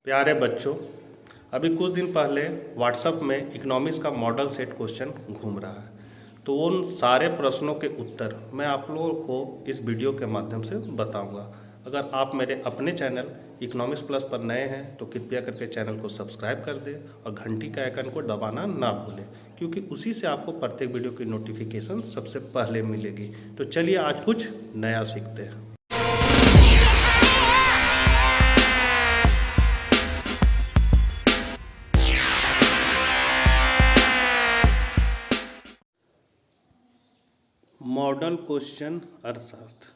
प्यारे बच्चों, अभी कुछ दिन पहले व्हाट्सएप में इकोनॉमिक्स का मॉडल सेट क्वेश्चन घूम रहा है। तो उन सारे प्रश्नों के उत्तर मैं आप लोगों को इस वीडियो के माध्यम से बताऊंगा। अगर आप मेरे अपने चैनल इकोनॉमिक्स प्लस पर नए हैं तो कृपया करके चैनल को सब्सक्राइब कर दें और घंटी का आइकन को दबाना ना भूलें, क्योंकि उसी से आपको प्रत्येक वीडियो की नोटिफिकेशन सबसे पहले मिलेगी। तो चलिए आज कुछ नया सीखते हैं। मॉडल क्वेश्चन अर्थशास्त्र।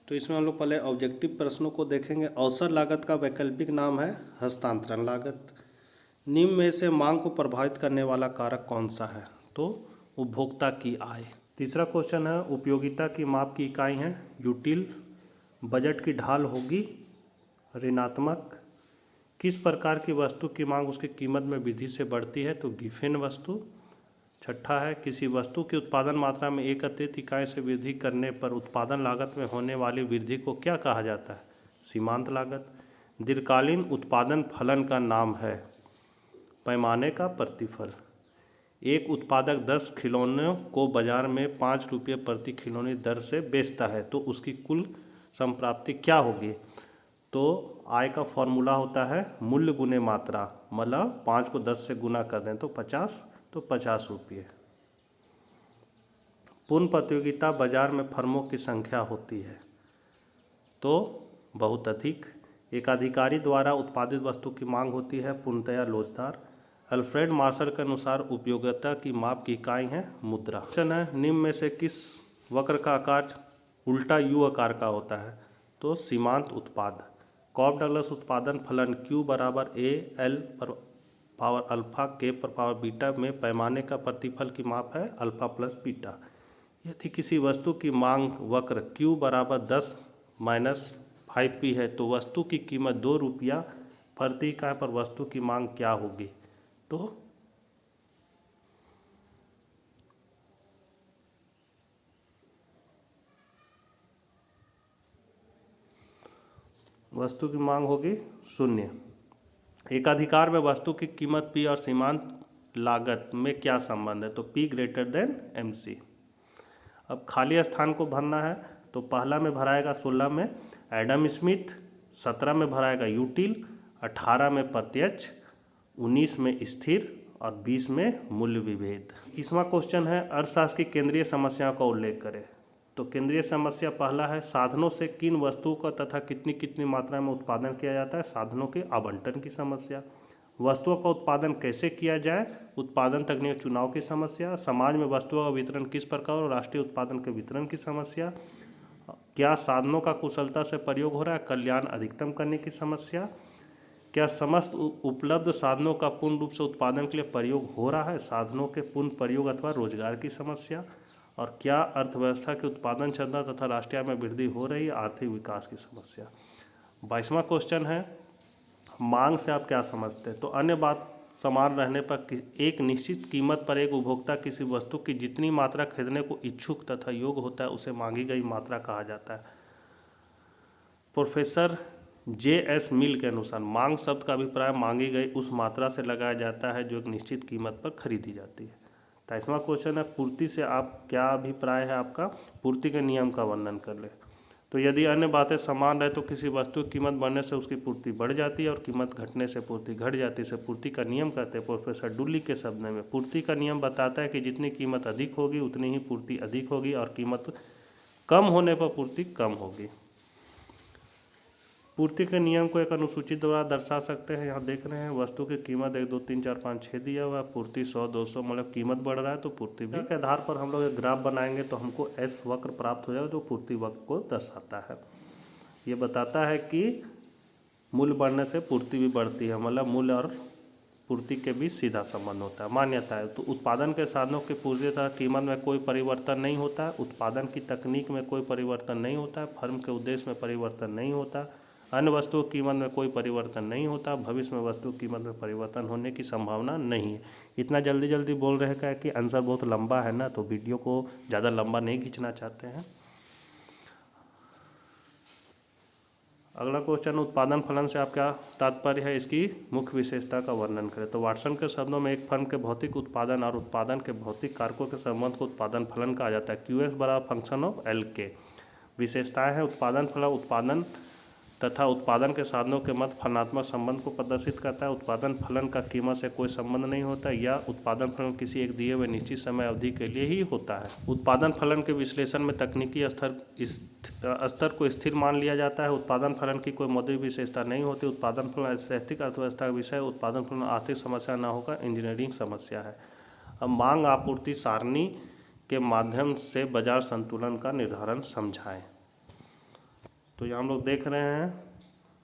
तो इसमें हम लोग पहले ऑब्जेक्टिव प्रश्नों को देखेंगे। अवसर लागत का वैकल्पिक नाम है हस्तांतरण लागत। निम्न में से मांग को प्रभावित करने वाला कारक कौन सा है? तो उपभोक्ता की आय। तीसरा क्वेश्चन है उपयोगिता की माप की इकाई है यूटिल। बजट की ढाल होगी ऋणात्मक। किस प्रकार की वस्तु की मांग उसकी कीमत में वृद्धि से बढ़ती है? तो गिफिन वस्तु। छठा है किसी वस्तु की उत्पादन मात्रा में एक अतिरिक्त इकाई से वृद्धि करने पर उत्पादन लागत में होने वाली वृद्धि को क्या कहा जाता है? सीमांत लागत। दीर्घकालीन उत्पादन फलन का नाम है पैमाने का प्रतिफल। एक उत्पादक 10 खिलौनों को बाजार में 5 रुपये प्रति खिलौने दर से बेचता है तो उसकी कुल संप्राप्ति क्या होगी? तो आय का फॉर्मूला होता है मूल्य गुने मात्रा, मतलब 5 को 10 से गुना कर दें तो 50, तो 50 रुपये। पूर्ण प्रतियोगिता बाजार में फर्मों की संख्या होती है तो बहुत अधिक। एक अधिकारी द्वारा उत्पादित वस्तु की मांग होती है पूर्णतया लोचदार। अल्फ्रेड मार्शल के अनुसार उपयोगिता की माप की इकाई है मुद्रा। क्वेश्चन है निम्न में से किस वक्र का आकार उल्टा यू आकार का होता है? तो सीमांत उत्पाद। कॉब डगलस उत्पादन फलन Q बराबर A L पर पावर अल्फा के पर पावर बीटा में पैमाने का प्रतिफल की माप है अल्फा प्लस बीटा। यदि किसी वस्तु की मांग वक्र Q बराबर 10 माइनस 5P है तो वस्तु की कीमत 2 रुपया प्रति इकाई पर वस्तु की मांग क्या होगी? तो वस्तु की मांग होगी 0। एक अधिकार में वस्तु की कीमत P और सीमांत लागत में क्या संबंध है? तो P ग्रेटर देन MC। अब खाली स्थान को भरना है तो पहला में भराएगा 16 में एडम स्मिथ, 17 में भराएगा यूटिल, 18 में प्रत्यक्ष, 19 में स्थिर और 20 में मूल्य विभेद। 21वां क्वेश्चन है अर्थशास्त्र की केंद्रीय समस्याओं का उल्लेख करें। तो केंद्रीय समस्या पहला है साधनों से किन वस्तुओं का तथा कितनी कितनी मात्रा में उत्पादन किया जाता है? साधनों के आवंटन की समस्या। वस्तुओं का उत्पादन कैसे किया जाए? उत्पादन तकनीक चुनाव की समस्या। समाज में वस्तुओं का वितरण किस प्रकार और राष्ट्रीय उत्पादन के वितरण की समस्या। क्या साधनों का कुशलता से प्रयोग हो रहा है? कल्याण अधिकतम करने की समस्या। क्या समस्त उपलब्ध साधनों का पूर्ण रूप से उत्पादन के लिए प्रयोग हो रहा है? साधनों के पूर्ण प्रयोग अथवा रोजगार की समस्या। और क्या अर्थव्यवस्था की उत्पादन क्षमता तथा राष्ट्रीय आय में वृद्धि हो रही है? आर्थिक विकास की समस्या। 22वां क्वेश्चन है मांग से आप क्या समझते हैं? तो अन्य बात समान रहने पर एक निश्चित कीमत पर एक उपभोक्ता किसी वस्तु की जितनी मात्रा खरीदने को इच्छुक तथा योग्य होता है उसे मांगी गई मात्रा कहा जाता है। प्रोफेसर JS मिल के अनुसार मांग शब्द का अभिप्राय मांगी गई उस मात्रा से लगाया जाता है जो एक निश्चित कीमत पर खरीदी जाती है। 23वां क्वेश्चन है पूर्ति से आप क्या अभिप्राय है आपका? पूर्ति के नियम का वर्णन कर ले। तो यदि अन्य बातें समान रहे तो किसी वस्तु की कीमत बढ़ने से उसकी पूर्ति बढ़ जाती है और कीमत घटने से पूर्ति घट जाती है। इसे पूर्ति का नियम कहते हैं। प्रोफेसर डुल्ली के शब्द में पूर्ति का नियम बताता है कि जितनी कीमत अधिक होगी उतनी ही पूर्ति अधिक होगी और कीमत कम होने पर पूर्ति कम होगी। पूर्ति के नियम को एक अनुसूची द्वारा दर्शा सकते हैं। यहाँ देख रहे हैं वस्तु की कीमत 1 2 3 4 5 6 दिया हुआ है, पूर्ति 100 200, मतलब कीमत बढ़ रहा है तो पूर्ति भी के आधार पर हम लोग एक ग्राफ बनाएंगे तो हमको S वक्र प्राप्त हो जाएगा जो पूर्ति वक्र को दर्शाता है। ये बताता है कि मूल्य बढ़ने से पूर्ति भी बढ़ती है, मतलब मूल्य और पूर्ति के बीच सीधा संबंध होता है। मान्यता है तो उत्पादन के साधनों की पूर्ति तथा कीमत में कोई परिवर्तन नहीं होता है। उत्पादन की तकनीक में कोई परिवर्तन नहीं होता है। फर्म के उद्देश्य में परिवर्तन नहीं होता। अन्य वस्तुओं की कीमत में कोई परिवर्तन नहीं होता। भविष्य में वस्तु की कीमत में परिवर्तन होने की संभावना नहीं है। इतना जल्दी जल्दी बोल रहे हैं कि आंसर बहुत लंबा है ना, तो वीडियो को ज़्यादा लंबा नहीं खींचना चाहते हैं। अगला क्वेश्चन, उत्पादन फलन से आप क्या तात्पर्य है, इसकी मुख्य विशेषता का वर्णन करें। तो वाटसन के शब्दों में एक फर्म के भौतिक उत्पादन और उत्पादन के भौतिक कारकों के संबंध को उत्पादन फलन कहा जाता है। QS बराबर फंक्शन ऑफ L के। विशेषताएं हैं, उत्पादन फलन उत्पादन तथा उत्पादन के साधनों के मध्य फलनात्मक संबंध को प्रदर्शित करता है। उत्पादन फलन का कीमत से कोई संबंध नहीं होता या उत्पादन फलन किसी एक दिए हुए निश्चित समय अवधि के लिए ही होता है। उत्पादन फलन के विश्लेषण में तकनीकी स्तर को स्थिर मान लिया जाता है। उत्पादन फलन की कोई मौलिक विशेषता नहीं होती। उत्पादन फलन स्थैतिक अर्थव्यवस्था का विषय। उत्पादन फलन आर्थिक समस्या न होकर इंजीनियरिंग समस्या है। अब मांग आपूर्ति सारणी के माध्यम से बाजार संतुलन का निर्धारण समझाएं। तो यहाँ हम लोग देख रहे हैं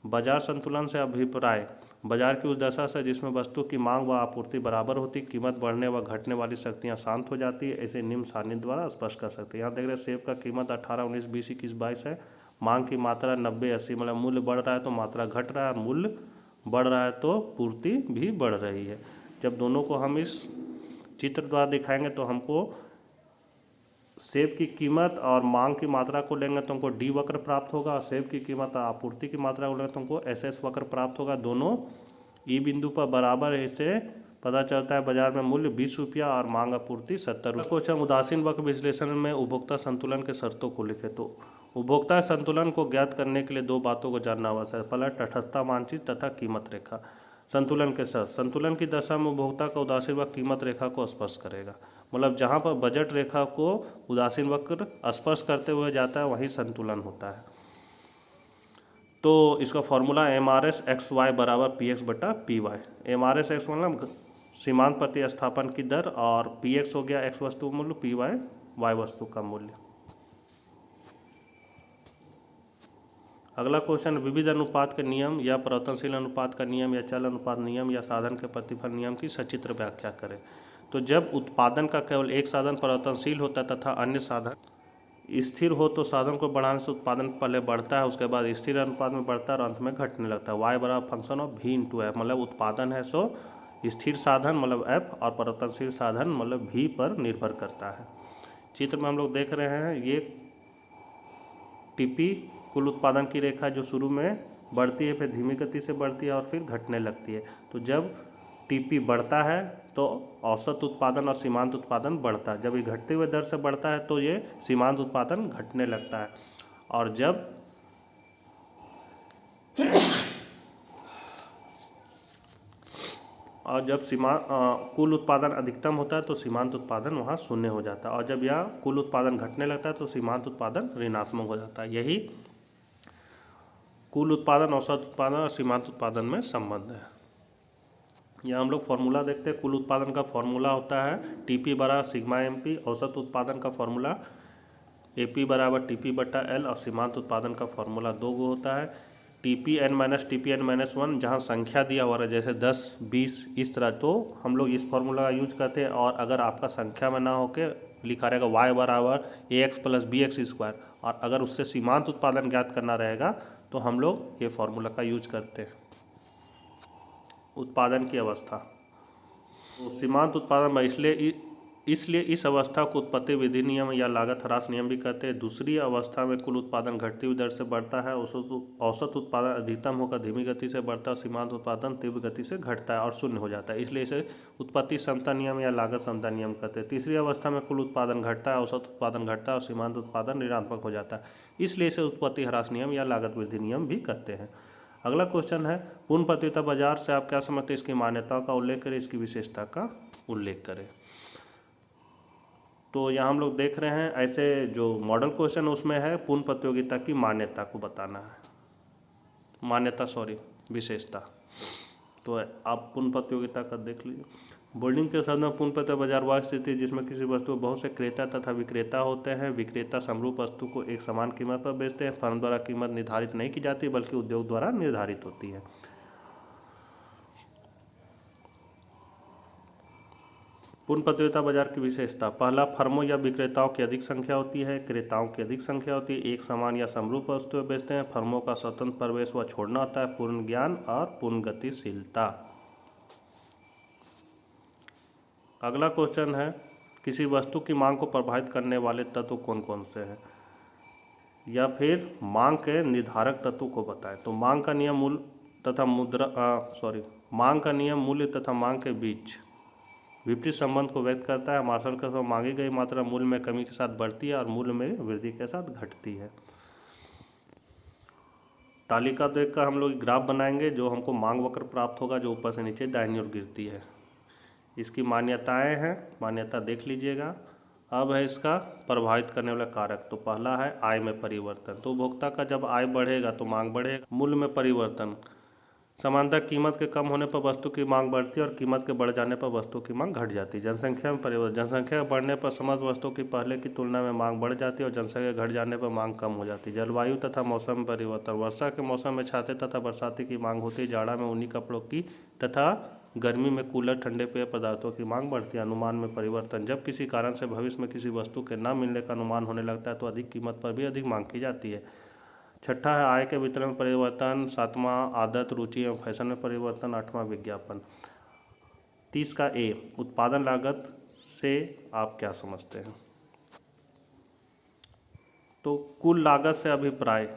बाजार संतुलन से अभिप्राय बाजार की उस दशा से जिसमें वस्तु की मांग व आपूर्ति बराबर होती, कीमत बढ़ने व घटने वाली शक्तियाँ शांत हो जाती है। ऐसे निम्न सारणी द्वारा स्पष्ट कर सकते हैं। यहाँ देख रहे हैं सेब का कीमत 18, 19, 20, 21, 22 है। मांग की मात्रा 90, 80, मतलब मूल्य बढ़ रहा है तो मात्रा घट रहा है, मूल्य बढ़ रहा है तो पूर्ति भी बढ़ रही है। जब दोनों को हम इस चित्र द्वारा दिखाएंगे तो हमको सेब की कीमत और मांग की मात्रा को लेंगे तो हमको डी वक्र प्राप्त होगा, और सेब की कीमत और आपूर्ति की मात्रा को लेंगे तो हमको SS वक्र प्राप्त होगा। दोनों ई बिंदु पर बराबर है, इससे पता चलता है बाजार में मूल्य 20 रुपया और मांग आपूर्ति 70 रुपये। क्वेश्चन, उदासीन वक्र विश्लेषण में उपभोक्ता संतुलन के शर्तों को लिखे। तो उपभोक्ता संतुलन को ज्ञात करने के लिए दो बातों को जानना आवश्यक है। पहला, तटस्थता मानचित्र तथा कीमत रेखा। संतुलन के साथ संतुलन की दशा में उपभोक्ता का उदासीन वक्र कीमत रेखा को स्पर्श करेगा, मतलब जहाँ पर बजट रेखा को उदासीन वक्र स्पर्श करते हुए जाता है वहीं संतुलन होता है। तो इसका फॉर्मूला MRS XY बराबर PX बटा PY। MRS X मतलब सीमांत प्रतिस्थापन की दर, और PX हो गया X वस्तु मूल्य, PY Y वस्तु का मूल्य। अगला क्वेश्चन, विविध अनुपात के नियम या परिवर्तनशील अनुपात का नियम या चल अनुपात नियम या साधन के प्रतिफल नियम की सचित्र व्याख्या करें। तो जब उत्पादन का केवल एक साधन परिवर्तनशील होता है तथा अन्य साधन स्थिर हो तो साधन को बढ़ाने से उत्पादन पहले बढ़ता है, उसके बाद स्थिर अनुपात में बढ़ता है और अंत में घटने लगता है। Y बराबर function of V into F, मतलब उत्पादन है सो स्थिर साधन मतलब F और परिवर्तनशील साधन मतलब V पर निर्भर करता है। चित्र में हम लोग देख रहे हैं ये TP कुल उत्पादन की रेखा जो शुरू में बढ़ती है, फिर धीमी गति से बढ़ती है और फिर घटने लगती है। तो जब TP बढ़ता है तो औसत उत्पादन और सीमांत उत्पादन बढ़ता है। जब ये घटते हुए दर से बढ़ता है तो ये सीमांत उत्पादन घटने लगता है, और जब कुल उत्पादन अधिकतम होता है तो सीमांत उत्पादन वहाँ शून्य हो जाता है, और जब यह कुल उत्पादन घटने लगता है तो सीमांत उत्पादन ऋणात्मक हो जाता है। यही कुल उत्पादन, औसत उत्पादन और सीमांत उत्पादन में संबंध है। यहाँ हम लोग फॉर्मूला देखते हैं। कुल उत्पादन का फॉर्मूला होता है TP बराबर सिग्मा MP। औसत उत्पादन का फॉर्मूला AP बराबर TP बटा L, और सीमांत उत्पादन का फॉर्मूला 2 गो होता है TPN माइनस TPN माइनस 1, जहाँ संख्या दिया हुआ है जैसे 10, 20 इस तरह, तो हम लोग इस फॉर्मूला का यूज करते हैं। और अगर आपका संख्या में ना होके लिखा रहेगा Y बराबर AX प्लस BX स्क्वायर, और अगर उससे सीमांत उत्पादन ज्ञात करना रहेगा तो हम लोग ये फॉर्मूला का यूज करते हैं। उत्पादन की अवस्था, तो सीमांत उत्पादन में इसलिए इस अवस्था को उत्पत्ति विधि नियम या लागत ह्रास नियम भी कहते हैं। दूसरी अवस्था में कुल उत्पादन घटती हुई दर से बढ़ता है, औसत उत्पादन अधिकतम होकर धीमी गति से बढ़ता है, सीमांत उत्पादन तीव्र गति से घटता है और शून्य हो जाता है, इसलिए इसे उत्पत्ति समता नियम या लागत समता नियम कहते हैं। तीसरी अवस्था में कुल उत्पादन घटता है, औसत उत्पादन घटता है और सीमांत उत्पादन ऋणात्मक हो जाता है, इसलिए इसे उत्पत्ति ह्रास नियम या लागत वृद्धि नियम भी कहते हैं। अगला क्वेश्चन है, पूर्ण प्रतियोगिता बाजार से आप क्या समझते हैं, इसकी मान्यताओं का उल्लेख करें, इसकी विशेषता का उल्लेख करें। तो यहाँ हम लोग देख रहे हैं ऐसे जो मॉडल क्वेश्चन उसमें है पूर्ण प्रतियोगिता की मान्यता को बताना है, विशेषता। तो आप पूर्ण प्रतियोगिता का देख लीजिए। बोर्डिंग के शब्द में पूर्ण प्रतियोगिता बाजार वह स्थिति जिसमें किसी वस्तु को बहुत से क्रेता तथा विक्रेता होते हैं। विक्रेता समरूप वस्तु को एक समान कीमत पर बेचते हैं। फर्म द्वारा कीमत निर्धारित नहीं की जाती बल्कि उद्योग द्वारा निर्धारित होती है। पूर्ण प्रतियोगिता बाजार की विशेषता, पहला, फर्मों या विक्रेताओं की अधिक संख्या होती है, क्रेताओं की अधिक संख्या होती है, एक समान या समरूप वस्तुएं बेचते हैं। फर्मों का स्वतंत्र प्रवेश व छोड़ना होता है। पूर्ण ज्ञान और पूर्ण गतिशीलता। अगला क्वेश्चन है, किसी वस्तु की मांग को प्रभावित करने वाले तत्व कौन कौन से हैं। या फिर मांग के निर्धारक तत्व को बताएं। तो मांग का नियम मूल्य तथा मांग का नियम मूल्य तथा मांग के बीच विपरीत संबंध को व्यक्त करता है। मार्शल का समय मांगी गई मात्रा मूल्य में कमी के साथ बढ़ती है और मूल्य में वृद्धि के साथ घटती है। तालिका देखकर हम लोग ग्राफ बनाएंगे जो हमको मांग वक्र प्राप्त होगा, जो ऊपर से नीचे दाहिनी ओर गिरती है। इसकी मान्यताएं हैं, मान्यता देख लीजिएगा। अब है इसका प्रभावित करने वाला कारक। तो पहला है आय में परिवर्तन। तो उपभोक्ता का जब आय बढ़ेगा तो मांग बढ़ेगा। मूल्य में परिवर्तन, समानता कीमत के कम होने पर वस्तु की मांग बढ़ती है और कीमत के बढ़ जाने पर वस्तु की मांग घट जाती है। जनसंख्या में परिवर्तन, जनसंख्या बढ़ने पर समस्त वस्तुओं की पहले की तुलना में मांग बढ़ जाती है और जनसंख्या घट जाने पर मांग कम हो जाती है। जलवायु तथा मौसम में परिवर्तन, वर्षा के मौसम में छाते तथा बरसाती की मांग होती है, जाड़ा में ऊनी कपड़ों की तथा गर्मी में कूलर ठंडे पेय पदार्थों की मांग बढ़ती है। अनुमान में परिवर्तन, जब किसी कारण से भविष्य में किसी वस्तु के न मिलने का अनुमान होने लगता है तो अधिक कीमत पर भी अधिक मांग की जाती है। छठा है आय के वितरण में परिवर्तन। सातवां आदत, रुचि एवं फैशन में परिवर्तन। आठवां विज्ञापन। 30 का ए, उत्पादन लागत से आप क्या समझते हैं? तो कुल लागत से अभिप्राय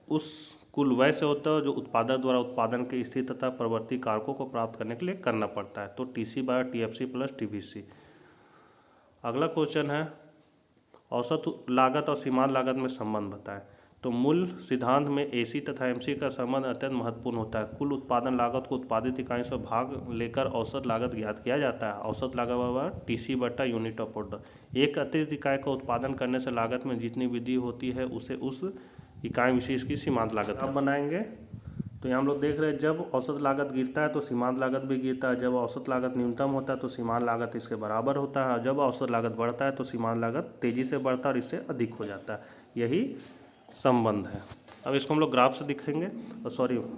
उस कुल व्यय से होता है जो उत्पादक द्वारा उत्पादन के स्थिर तथा प्रवर्ती कारकों को प्राप्त करने के लिए करना पड़ता है। तो TC/TFC प्लस TVC। अगला क्वेश्चन है औसत लागत और सीमांत लागत में संबंध बताएं। तो मूल सिद्धांत में AC तथा MC का संबंध अत्यंत महत्वपूर्ण होता है। कुल उत्पादन लागत को उत्पादित इकाई से भाग लेकर औसत लागत ज्ञात किया जाता है। औसत लागत बराबर TC यूनिट ऑफ प्रोडक्ट। एक अतिरिक्त इकाई का उत्पादन करने से लागत में जितनी वृद्धि होती है उसे उस इकाई विशेष की सीमांत लागत अब बनाएंगे। तो यहाँ हम लोग देख रहे हैं जब औसत लागत गिरता है तो सीमांत लागत भी गिरता है। जब औसत लागत न्यूनतम होता है तो सीमांत लागत इसके बराबर होता है। जब औसत लागत बढ़ता है तो सीमांत लागत तेजी से बढ़ता है और इससे अधिक हो जाता है। यही संबंध है। अब इसको हम लोग ग्राफ से दिखेंगे,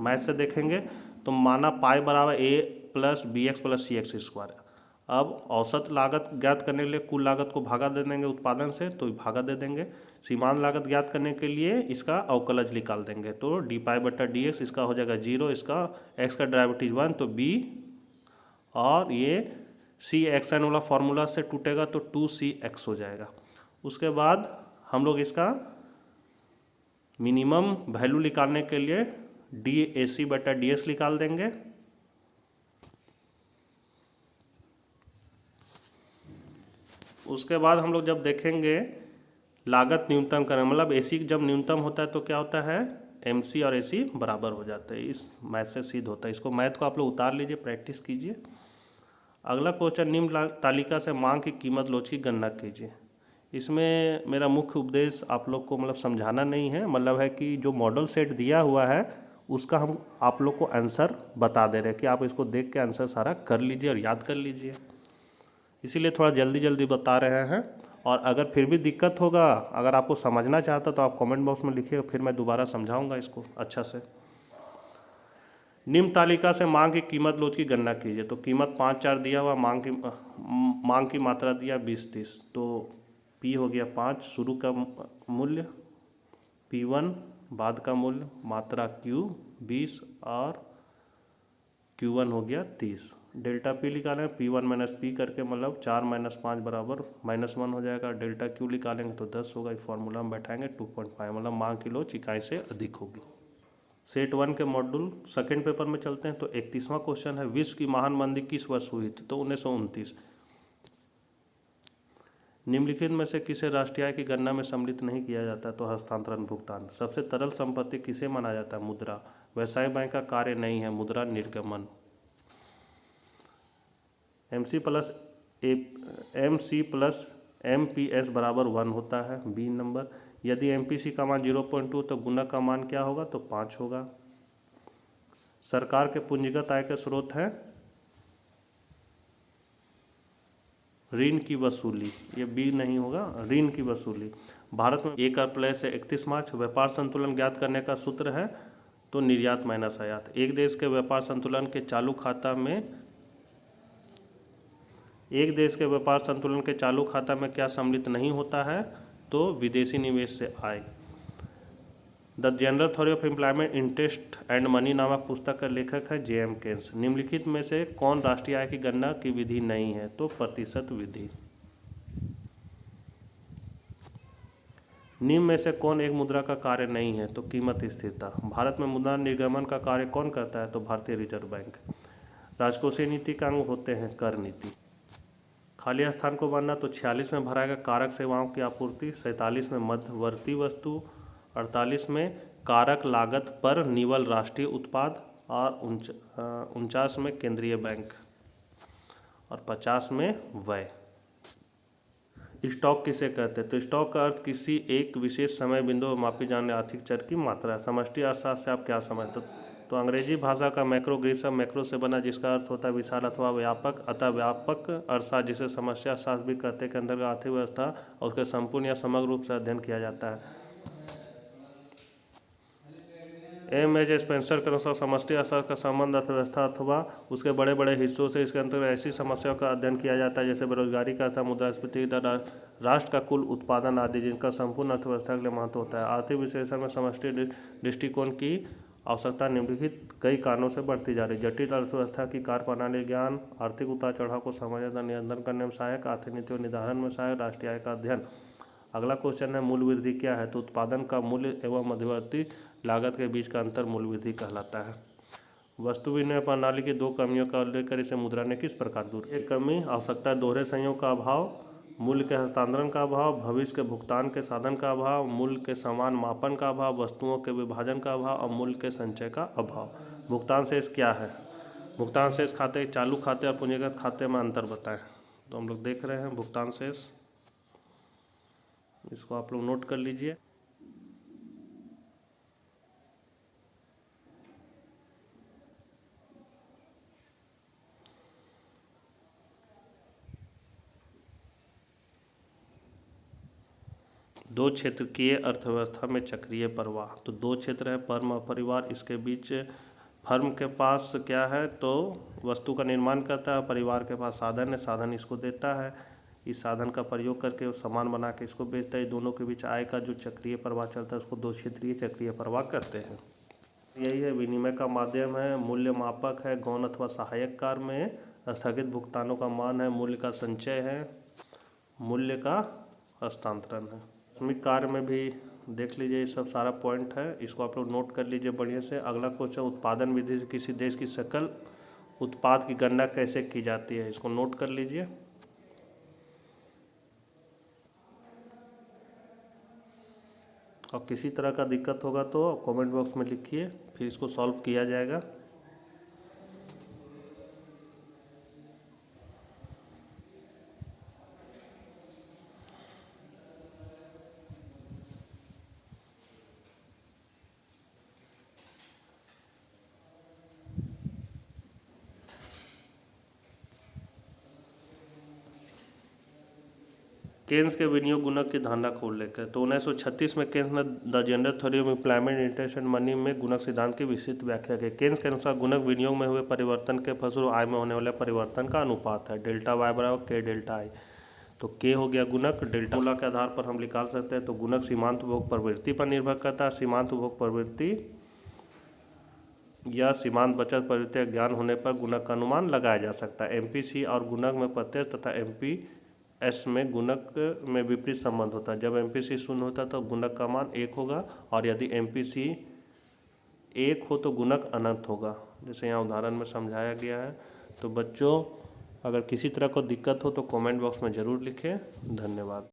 मैथ से देखेंगे। तो माना पाई बराबर A plus BX plus CX square. अब औसत लागत ज्ञात करने के लिए कुल लागत को भागा दे देंगे उत्पादन से, तो भागा दे देंगे। सीमांत लागत ज्ञात करने के लिए इसका अवकलज निकाल देंगे। तो d/dx इसका हो जाएगा 0, इसका x का डेरिवेटिव 1, तो b, और ये CXN वाला फॉर्मूला से टूटेगा तो 2CX हो जाएगा। उसके बाद हम लोग इसका मिनिमम वैल्यू निकालने के लिए DAC/DS निकाल देंगे। उसके बाद हम लोग जब देखेंगे लागत न्यूनतम करें, मतलब AC जब न्यूनतम होता है तो क्या होता है, MC और AC बराबर हो जाते हैं। इस मैथ से सिद्ध होता है। इसको मैथ को आप लोग उतार लीजिए, प्रैक्टिस कीजिए। अगला क्वेश्चन, निम्न तालिका से मांग की कीमत लोच की गणना कीजिए। इसमें मेरा मुख्य उपदेश आप लोग को मतलब समझाना नहीं है, मतलब है कि जो मॉडल सेट दिया हुआ है उसका हम आप लोग को आंसर बता दे रहे हैं कि आप इसको देख के आंसर सारा कर लीजिए और याद कर लीजिए। इसीलिए थोड़ा जल्दी जल्दी बता रहे हैं। और अगर फिर भी दिक्कत होगा, अगर आपको समझना चाहता तो आप कमेंट बॉक्स में लिखिएगा, फिर मैं दोबारा समझाऊंगा इसको अच्छा से। निम्न तालिका से मांग की कीमत लोच की गणना कीजिए। तो कीमत 5-4 दिया हुआ, मांग की मात्रा दिया 20-30। तो P हो गया 5 शुरू का मूल्य, P1 बाद का मूल्य, मात्रा Q 20 और Q1 हो गया 30। डेल्टा P निकालें, P1 माइनस P करके, मतलब 4 माइनस 5 बराबर -1 हो जाएगा। डेल्टा Q निकालेंगे तो 10 होगा। इस फॉर्मूला में बैठाएंगे 2.5, मतलब मांग की लोच इकाई से अधिक होगी। सेट 1 के मॉड्यूल सेकेंड पेपर में चलते हैं। तो 31वां क्वेश्चन है, विश्व की महान मंदी किस वर्ष हुई थी? तो 1929। निम्नलिखित में से किसे राष्ट्रीय आय की गणना में सम्मिलित नहीं किया जाता? तो हस्तांतरण भुगतान। सबसे तरल संपत्ति किसे माना जाता है? मुद्रा। व्यवसाय बैंक का कार्य नहीं है मुद्रा निर्गमन। MC प्लस MPS बराबर 1 होता है, B नंबर। यदि MPC का मान 0.2 तो गुणक का मान क्या होगा? तो 5 होगा। सरकार के पूंजीगत आय के स्रोत हैं ऋण की वसूली, ये B नहीं होगा, ऋण की वसूली। भारत में 1 अप्रैल से 31 मार्च व्यापार संतुलन ज्ञात करने का सूत्र है तो निर्यात माइनस आयात। एक देश के व्यापार संतुलन के चालू खाता में क्या सम्मिलित नहीं होता है? तो विदेशी निवेश से आय। The general theory of employment, interest and money नामक पुस्तक का लेखक है JM केन्स। निम्नलिखित में से कौन राष्ट्रीय आय की गणना की विधि नहीं है? तो प्रतिशत विधि। निम्न में से कौन एक मुद्रा का कार्य नहीं है? तो कीमत स्थिरता। भारत में मुद्रा निर्गमन का कार्य कौन करता है? तो भारतीय रिजर्व बैंक। राजकोषीय नीति का अंग होते हैं कर नीति। खाली स्थान को भरना, तो 46 में भराएगा कारक सेवाओं की आपूर्ति, 47 में मध्यवर्ती वस्तु, 48 में कारक लागत पर निवल राष्ट्रीय उत्पाद और 49 में केंद्रीय बैंक और 50 में व्यय। स्टॉक किसे कहते हैं? तो स्टॉक का अर्थ किसी एक विशेष समय बिंदु पर मापी जाने आर्थिक चर की मात्रा है। समष्टि अर्थशास्त्र से आप क्या समझते हो? तो अंग्रेजी भाषा का मैक्रो ग्रीक शब्द मैक्रो से बना, जिसका अर्थ होता है विशाल अथवा व्यापक। अतः व्यापक अर्थशास्त्र, जिसे समष्टि अर्थशास्त्र भी कहते हैं, के अंतर्गत आर्थिक व्यवस्था और उसके संपूर्ण या समग्र रूप से अध्ययन किया जाता है। एम.एच. स्पेंसर के अनुसार समष्टि अर्थशास्त्र का संबंध अर्थव्यवस्था अथवा उसके बड़े बड़े हिस्सों से, इसके अंतर्गत ऐसी समस्याओं का अध्ययन किया जाता है जैसे बेरोजगारी का अर्थात मुद्रास्फीति दर, राष्ट्र का कुल उत्पादन आदि, जिनका संपूर्ण अर्थव्यवस्था के लिए महत्व होता है। आर्थिक विश्लेषण में समष्टि दृष्टिकोण की आवश्यकता निम्नलिखित कई कारणों से बढ़ती जा रही है। जटिल अर्थव्यवस्था की कार्यप्रणाली ज्ञान, आर्थिक उतार चढ़ाव को समझना, नियंत्रण करने में सहायक, आर्थिक नीतियों निर्धारण में सहायक, राष्ट्रीय आय का अध्ययन। अगला क्वेश्चन है मूल्य वृद्धि क्या है? तो उत्पादन का मूल्य एवं मध्यवर्ती लागत के बीच का अंतर मूल्य वृद्धि कहलाता है। वस्तु विनिमय प्रणाली की दो कमियों का उल्लेख कर इसे मुद्रा ने किस प्रकार दूर? एक कमी आवश्यकता दोहरे संयोग का अभाव, मूल्य के हस्तांतरण का अभाव, भविष्य के भुगतान के साधन का अभाव, मूल्य के समान मापन का अभाव, वस्तुओं के विभाजन का अभाव और मूल्य के संचय का अभाव। भुगतान शेष क्या है? भुगतान शेष खाते चालू खाते और पूंजीगत खाते में अंतर बताएं। तो हम लोग देख रहे हैं भुगतान शेष, इसको आप लोग नोट कर लीजिए। दो क्षेत्रकीय अर्थव्यवस्था में चक्रीय प्रवाह, तो दो क्षेत्र है, फर्म और परिवार। इसके बीच फर्म के पास क्या है? तो वस्तु का निर्माण करता है, परिवार के पास साधन है, साधन इसको देता है, इस साधन का प्रयोग करके वो सामान बना के इसको बेचता है। दोनों के बीच आय का जो चक्रीय प्रवाह चलता है उसको दो क्षेत्रीय चक्रीय प्रवाह कहते हैं। यही है, विनिमय का माध्यम है, मूल्य मापक है, गौण अथवा सहायक कार्य में स्थगित भुगतानों का मान है, मूल्य का संचय है, मूल्य का हस्तांतरण है। श्रमिक कार्य में भी देख लीजिए, ये सब सारा पॉइंट है, इसको आप लोग नोट कर लीजिए बढ़िया से। अगला क्वेश्चन, उत्पादन विधि से किसी देश की सकल उत्पाद की गणना कैसे की जाती है? इसको नोट कर लीजिए। और किसी तरह का दिक्कत होगा तो कमेंट बॉक्स में लिखिए, फिर इसको सॉल्व किया जाएगा। केन्स के विनियोग गुणक की धारणा को उल्लेख है। तो 1936 में केन्स ने the general theory of employment, interest and money में गुणक सिद्धांत की विस्तृत व्याख्या की। केन्स के अनुसार गुणक विनियोग में हुए परिवर्तन के फलस्वरूप आय में होने वाले परिवर्तन का अनुपात है। डेल्टा वाई बराबर के डेल्टा आई। तो के हो गया गुणक, डेल्टा के आधार पर हम निकाल सकते हैं। तो गुणक सीमांत उपभोग प्रवृत्ति पर निर्भर करता है। सीमांत उपभोग प्रवृत्ति या सीमांत बचत प्रवृत्ति का ज्ञान होने पर गुणक का अनुमान लगाया जा सकता है। एमपीसी और गुणक में प्रत्यक्ष तथा एमपीएस में गुणक में विपरीत संबंध होता है। जब एमपीसी शून्य होता है तो गुणक का मान 1 होगा, और यदि एमपीसी 1 हो तो गुणक अनंत होगा, जैसे यहाँ उदाहरण में समझाया गया है। तो बच्चों, अगर किसी तरह को दिक्कत हो तो कमेंट बॉक्स में ज़रूर लिखें। धन्यवाद।